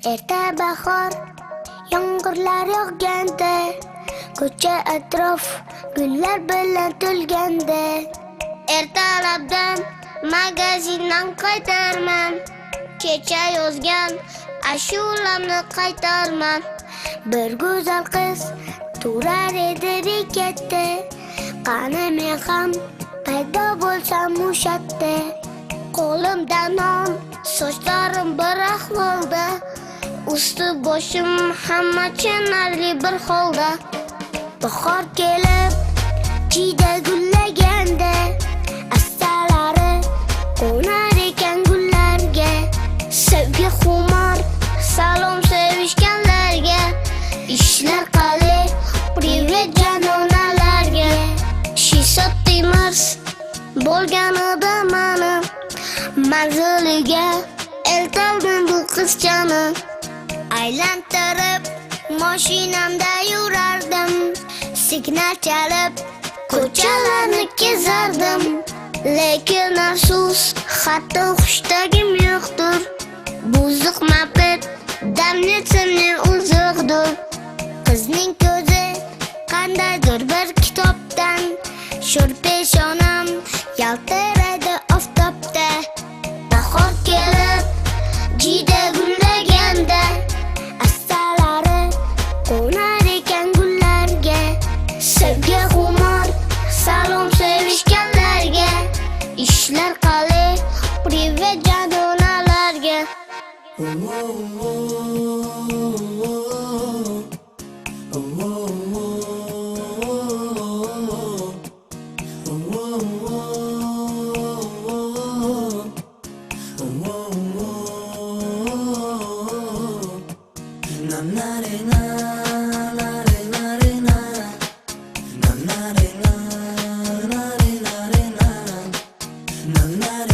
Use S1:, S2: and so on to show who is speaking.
S1: Erta bahor, yomg'irlar yog'ganda, ko'cha atrof gullar bilan to'lganda, ertalabdan magazindan qaytarman, kecha yozgan ashulamni qaytarman. Bir go'zal qiz turar edi bekatda, qani men ham paydo bo'lsam o'shatda. Qo'limda non, sochlarim bir ahvolda, usti boshim hamma chanarli bir holda. Bahor kelib, jiyda gullaganda, assalari qo'nar ekan gullarga. Sevgi xumor, salom sevishganlarga, ishlar qalay, privet janonalarga. Shisot temir bo'lganida mani manziliga eltoldim bu qizchani. Aylantirib mashinamda yurardim, signal chalib ko'chalarni kezardim. Lekin afsus, hatto xushtagim yo'qdir. Buzuq moped damnetimning uzuqdir. Qizning ko'zi qandaydir bir kitobdan, sho'r peshonam yaltiraydi oftobda. Bahor kelib, jiyda gullaganda, assalari qo'nar ekan gullarga. Sevgi xumor, salom sevishganlarga, ishlar qalay, privet janonalarga.
S2: Na na